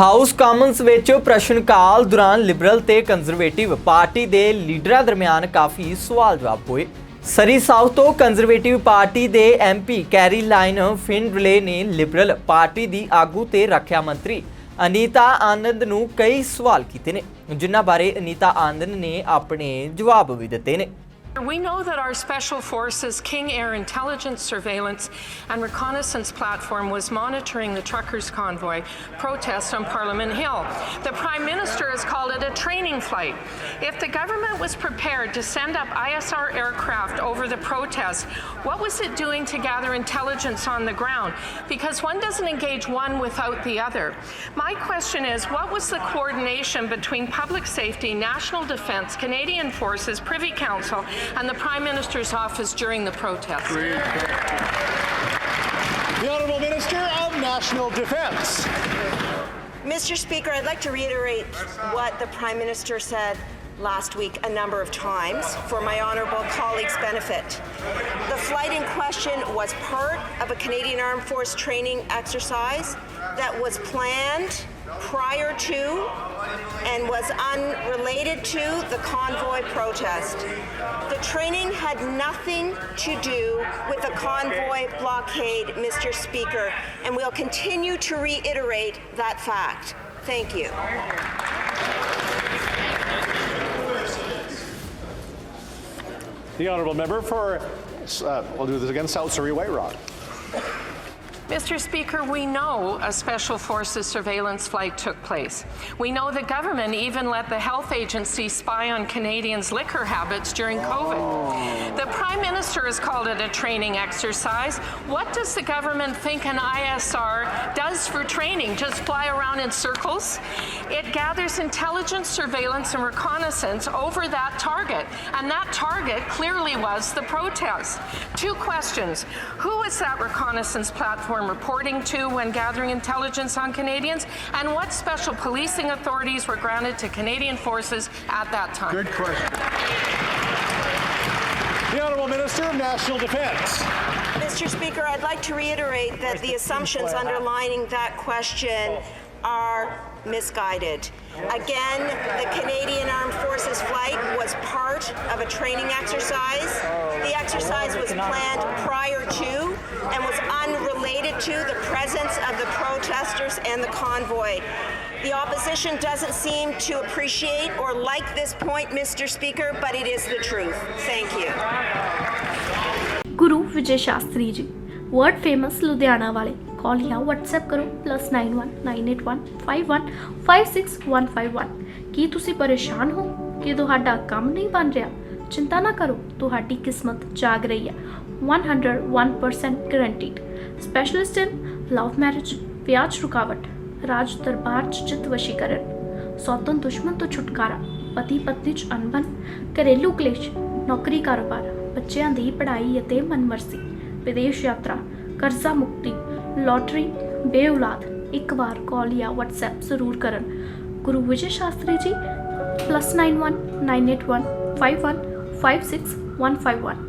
House Commons ਵਿੱਚ ਪ੍ਰਸ਼ਨ ਕਾਲ ਦੌਰਾਨ ਲਿਬਰਲ ਤੇ ਕੰਜ਼ਰਵੇਟਿਵ ਪਾਰਟੀ ਦੇ ਲੀਡਰਾਂ ਦਰਮਿਆਨ ਕਾਫੀ ਸਵਾਲ ਜਵਾਬ ਹੋਏ। ਸਰੀ ਸਾਊਥ ਤੋਂ ਕੰਜ਼ਰਵੇਟਿਵ ਪਾਰਟੀ ਦੇ ਐਮਪੀ ਕੈਰੀਲਾਈਨ ਫਿਨਡਲੇ ਨੇ ਲਿਬਰਲ ਪਾਰਟੀ ਦੀ ਆਗੂ ਤੇ ਰੱਖਿਆ ਮੰਤਰੀ ਅਨੀਤਾ ਆਨੰਦ ਨੂੰ ਕਈ ਸਵਾਲ ਕੀਤੇ ਨੇ, ਜਿਨ੍ਹਾਂ ਬਾਰੇ ਅਨੀਤਾ ਆਨੰਦ ਨੇ ਆਪਣੇ ਜਵਾਬ ਵੀ ਦਿੱਤੇ ਨੇ। We know that our Special Forces King Air Intelligence Surveillance and Reconnaissance Platform was monitoring the truckers' convoy protest on Parliament Hill. The Prime Minister has called it a training flight. If the government was prepared to send up ISR aircraft over the protest, what was it doing to gather intelligence on the ground? Because one doesn't engage one without the other. My question is, what was the coordination between public safety, national defence, Canadian Forces, Privy Council, and the Prime Minister's office during the protest? The Honourable Minister of National Defence. Mr. Speaker, I'd like to reiterate what the Prime Minister said last week a number of times for my honourable colleagues' benefit. The flight in question was part of a Canadian Armed Force training exercise that was planned prior to and was unrelated to the convoy protest. The training had nothing to do with the convoy blockade, Mr. Speaker, and we'll continue to reiterate that fact. Thank you. The Honourable Member for, we'll do this again, South Surrey White Rock. Mr. Speaker, we know a Special Forces surveillance flight took place. We know the government even let the health agency spy on Canadians' liquor habits during COVID. The Prime Minister has called it a training exercise. What does the government think an ISR does for training? Just fly around in circles? It gathers intelligence, surveillance and reconnaissance over that target, and that target clearly was the protest. Two questions. Who is that reconnaissance platform reporting to when gathering intelligence on Canadians, and what special policing authorities were granted to Canadian Forces at that time? Good question. The Honourable Minister of National Defence. Mr. Speaker, I'd like to reiterate that the assumptions underlying that question are misguided. Again, the Canadian Armed Forces flight was part of a training exercise. The exercise was planned prior to and was unrelated to the presence of the protesters and the convoy. The opposition doesn't seem to appreciate or like this point, Mr. Speaker, but it is the truth. Thank you. Guru Vijay Shastri ji world famous Ludhiana वाले call या WhatsApp करो +919815156151। ਕੀ ਤੁਸੀਂ ਪਰੇਸ਼ਾਨ ਹੋ ਕਿ ਤੁਹਾਡਾ ਕੰਮ ਨਹੀਂ ਬਣ ਰਿਹਾ? ਚਿੰਤਾ ਨਾ ਕਰੋ, ਤੁਹਾਡੀ ਕਿਸਮਤ ਜਾਗ ਰਹੀ ਹੈ। 101% ਗਰੰਟੀਡ ਸਪੈਸ਼ਲਿਸਟ ਇਨ ਲਵ ਮੈਰਿਜ, ਵਿਆਜ ਰੁਕਾਵਟ, ਰਾਜ ਦਰਬਾਰ 'ਚ ਜਿੱਤ ਵਸ਼ੀਕਰਨ, ਸੌਤਨ ਦੁਸ਼ਮਣ ਤੋਂ ਛੁਟਕਾਰਾ, ਪਤੀ ਪਤਨੀ 'ਚ ਅਣਬਣ, ਘਰੇਲੂ ਕਲੇਸ਼, ਨੌਕਰੀ ਕਾਰੋਬਾਰ, ਬੱਚਿਆਂ ਦੀ ਪੜ੍ਹਾਈ ਅਤੇ ਮਨਮਰਜ਼ੀ, ਵਿਦੇਸ਼ ਯਾਤਰਾ, ਕਰਜ਼ਾ ਮੁਕਤੀ, ਲੋਟਰੀ, ਬੇਔਲਾਦ। ਇੱਕ ਵਾਰ ਕਾਲ ਜਾਂ WhatsApp ਜ਼ਰੂਰ ਕਰਨ। ਗੁਰੂ ਵਿਜੇ ਸ਼ਾਸਤਰੀ ਜੀ +919815156151।